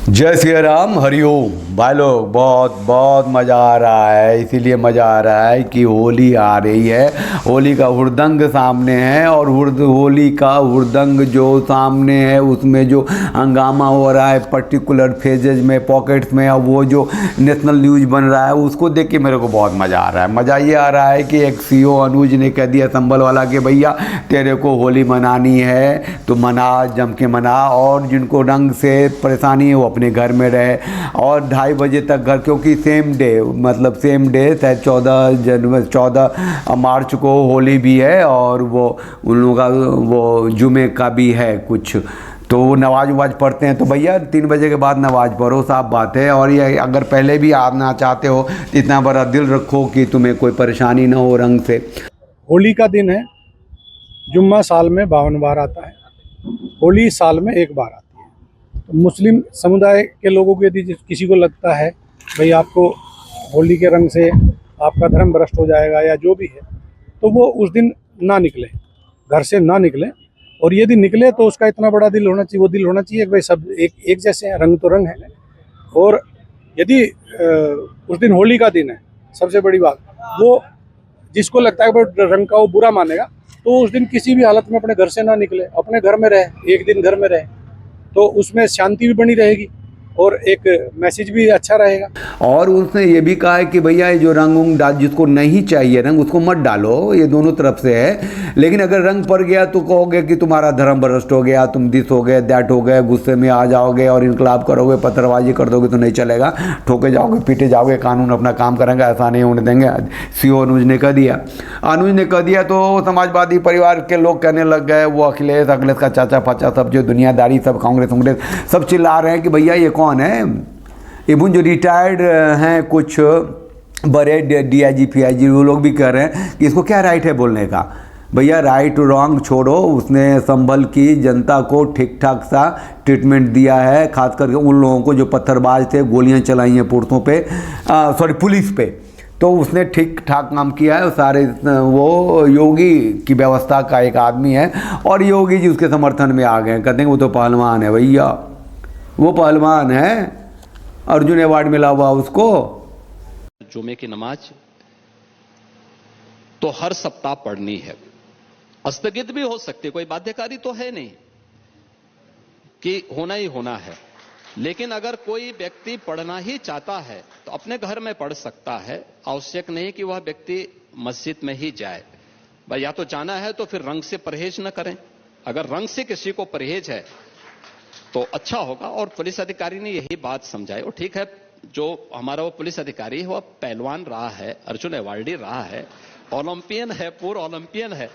जय श्री राम, हरिओम। भाई लोग, बहुत बहुत मज़ा आ रहा है। इसीलिए मज़ा आ रहा है कि होली आ रही है। होली का हुड़दंग सामने है और होली का हुड़दंग जो सामने है उसमें जो हंगामा हो रहा है पर्टिकुलर फेजेज में, पॉकेट्स में, और वो जो नेशनल न्यूज़ बन रहा है उसको देख के मेरे को बहुत मज़ा आ रहा है। मज़ा ये आ रहा है कि एक सीओ अनुज ने कह दिया संभल वाला कि भैया तेरे को होली मनानी है तो मना, जम के मना, और जिनको रंग से परेशानी है वो अपने घर में रहे। और 2:30 बजे तक घर, क्योंकि सेम डे, मतलब सेम डे शायद 14 मार्च को होली भी है और वो उन लोगों का वो जुमे का भी है कुछ, तो वो नमाज वमाज पढ़ते हैं। तो भैया 3 बजे के बाद नमाज पढ़ो, साफ बात है। और ये अगर पहले भी आना चाहते हो तो इतना बड़ा दिल रखो कि तुम्हें कोई परेशानी ना हो रंग से। होली का दिन है। जुम्मा साल में 52 बार आता है। होली साल में एक बार आती है। तो मुस्लिम समुदाय के लोगों को यदि किसी को लगता है भाई आपको होली के रंग से आपका धर्म भ्रष्ट हो जाएगा या जो भी है, तो वो उस दिन ना निकले, घर से ना निकले। और यदि निकले तो उसका इतना बड़ा दिल होना चाहिए, वो दिल होना चाहिए कि भाई सब एक जैसे हैं, रंग तो रंग है। और यदि उस दिन होली का दिन है, सबसे बड़ी बात वो, जिसको लगता है कि रंग का वो बुरा मानेगा, तो उस दिन किसी भी हालत में अपने घर से ना निकले, अपने घर में रहे, एक दिन घर में रहे, तो उसमें शांति भी बनी रहेगी और एक मैसेज भी अच्छा रहेगा। और उसने ये भी कहा है कि भैया ये जो रंग उंग डाल, जिसको नहीं चाहिए रंग उसको मत डालो, ये दोनों तरफ से है। लेकिन अगर रंग पड़ गया तो कहोगे कि तुम्हारा धर्म भ्रष्ट हो गया, तुम दिस हो गए, दैट हो गए, गुस्से में आ जाओगे और इनकलाब करोगे, पत्थरबाजी कर दोगे तो नहीं चलेगा, ठोके जाओगे, पीटे जाओगे, कानून अपना काम करेंगे, ऐसा नहीं होने देंगे। सीओ अनुज ने कह दिया। तो समाजवादी परिवार के लोग कहने लग गए, वो अखिलेश का चाचा फाचा सब जो दुनियादारी सब कांग्रेस सब चिल्ला रहे हैं कि भैया ये कौन है। इवन जो रिटायर्ड हैं कुछ बड़े DIG PIG, वो लोग भी कह रहे हैं कि इसको क्या राइट है बोलने का। भैया राइट रॉन्ग छोड़ो, उसने संभल की जनता को ठीक ठाक सा ट्रीटमेंट दिया है, खास करके उन लोगों को जो पत्थरबाज थे, गोलियां चलाई हैं पुलिसों पे, पुलिस पे, तो उसने ठीक ठाक काम किया है। सारे वो योगी की व्यवस्था का एक आदमी है और योगी जी उसके समर्थन में आ गए, कहते हैं वो तो पहलवान है भैया, वो पहलवान है, अर्जुन अवार्ड मिला हुआ उसको। जुमे की नमाज तो हर सप्ताह पढ़नी है, स्थगित भी हो सकती है, कोई बाध्यकारी तो है नहीं कि होना ही होना है। लेकिन अगर कोई व्यक्ति पढ़ना ही चाहता है तो अपने घर में पढ़ सकता है, आवश्यक नहीं कि वह व्यक्ति मस्जिद में ही जाए। भाई या तो जाना है तो फिर रंग से परहेज न करें, अगर रंग से किसी को परहेज है तो अच्छा होगा। और पुलिस अधिकारी ने यही बात समझाई, और ठीक है, जो हमारा वो पुलिस अधिकारी है वह पहलवान रहा है, अर्जुन अवार्डी रहा है, ओलंपियन है, पूर्व ओलंपियन है,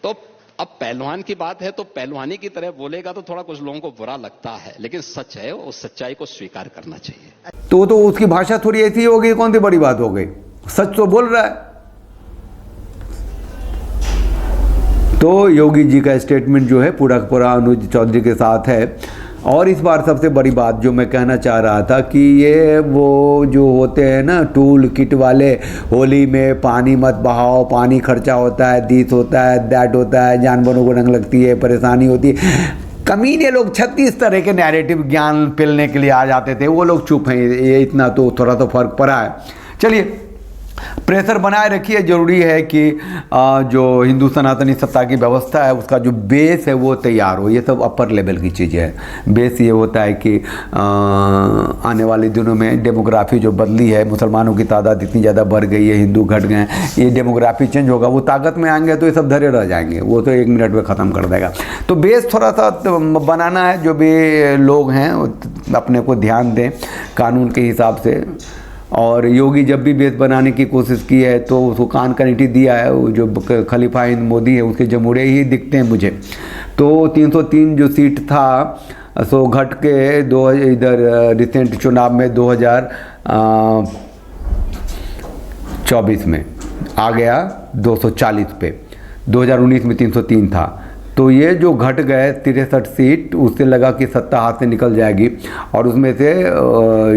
तो अब पहलवान की बात है तो पहलवानी की तरह बोलेगा तो थोड़ा कुछ लोगों को बुरा लगता है, लेकिन सच है, उस सच्चाई को स्वीकार करना चाहिए। तो उसकी भाषा थोड़ी ऐसी हो गई, कौन सी बड़ी बात हो गई, सच तो बोल रहा है। तो योगी जी का स्टेटमेंट जो है पूरा पूरा अनुज चौधरी के साथ है। और इस बार सबसे बड़ी बात जो मैं कहना चाह रहा था कि ये वो जो होते हैं ना टूल किट वाले, होली में पानी मत बहाओ, पानी खर्चा होता है, दिस होता है, दैट होता है, जानवरों को रंग लगती है, परेशानी होती है, कमीने लोग 36 तरह के नैरेटिव ज्ञान पिलने के लिए आ जाते थे, वो लोग चुप हैं। ये इतना तो थोड़ा तो फर्क पड़ा है। चलिए, प्रेशर बनाए रखिए। ज़रूरी है कि जो हिंदू सनातनी सत्ता की व्यवस्था है उसका जो बेस है वो तैयार हो। ये सब अपर लेवल की चीज़ें हैं। बेस ये होता है कि आने वाले दिनों में डेमोग्राफी जो बदली है, मुसलमानों की तादाद इतनी ज़्यादा बढ़ गई है, हिंदू घट गए हैं, ये डेमोग्राफी चेंज होगा, वो ताकत में आएंगे तो ये सब धरे रह जाएंगे, वो तो 1 मिनट में ख़त्म कर देगा। तो बेस थोड़ा सा बनाना है। जो भी लोग हैं अपने को ध्यान दें कानून के हिसाब से। और योगी जब भी बेस बनाने की कोशिश की है तो उसको कान कनेक्टी दिया है। वो जो खलीफा हिंद मोदी है उसके जमुरे ही दिखते हैं मुझे। तो 303 जो सीट था सो घट के इधर रिसेंट चुनाव में 2024 में आ गया 240 पे, 2019 में 303 था। तो ये जो घट गए 63 सीट, उससे लगा कि सत्ता हाथ से निकल जाएगी। और उसमें से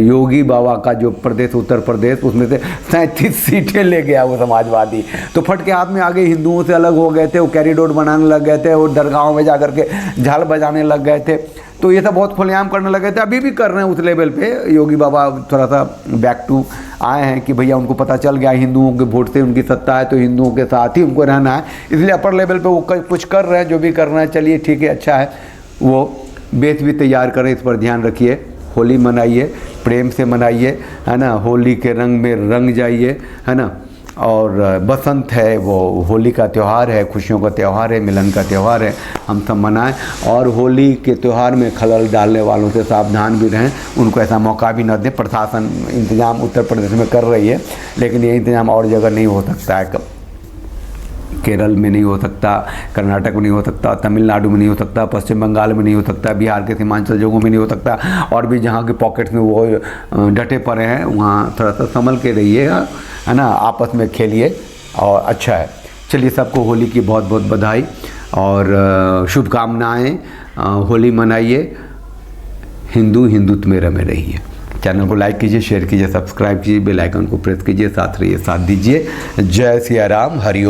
योगी बाबा का जो प्रदेश उत्तर प्रदेश, उसमें से 37 सीटें ले गया वो समाजवादी। तो फट के हाथ में आगे हिंदुओं से अलग हो गए थे, वो कैरिडोर बनाने लग गए थे और दरगाहों में जा कर के झाल बजाने लग गए थे। तो ये सब बहुत खुलेआम करने लगे थे, अभी भी कर रहे हैं उस लेवल पे। योगी बाबा थोड़ा सा बैक टू आए हैं कि भैया उनको पता चल गया हिंदुओं के वोट से उनकी सत्ता है, तो हिंदुओं के साथ ही उनको रहना है, इसलिए अपर लेवल पे वो कुछ कर रहे हैं, जो भी करना है चलिए ठीक है, अच्छा है। वो बेस भी तैयार करें, इस पर ध्यान रखिए। होली मनाइए, प्रेम से मनाइए, है ना, होली के रंग में रंग जाइए, है ना। और बसंत है, वो होली का त्यौहार है, खुशियों का त्यौहार है, मिलन का त्यौहार है, हम सब मनाएं। और होली के त्यौहार में खलल डालने वालों से सावधान भी रहें, उनको ऐसा मौका भी न दें। प्रशासन इंतजाम उत्तर प्रदेश में कर रही है, लेकिन ये इंतजाम और जगह नहीं हो सकता है। केरल में नहीं हो सकता, कर्नाटक में नहीं हो सकता, तमिलनाडु में नहीं हो सकता, पश्चिम बंगाल में नहीं हो सकता, बिहार के सीमांचल जगहों में नहीं हो सकता, और भी जहाँ के पॉकेट्स में वो डटे पड़े हैं वहाँ थोड़ा सा संभल के रहिएगा, है ना, आपस में खेलिए और अच्छा है। चलिए, सबको होली की बहुत बहुत बधाई और शुभकामनाएँ। होली मनाइए, हिंदुत्व में रमे रहिए। चैनल को लाइक कीजिए, शेयर कीजिए, सब्सक्राइब कीजिए, बेल आइकन को प्रेस कीजिए, साथ रहिए, साथ दीजिए। जय सिया राम, हरिओम।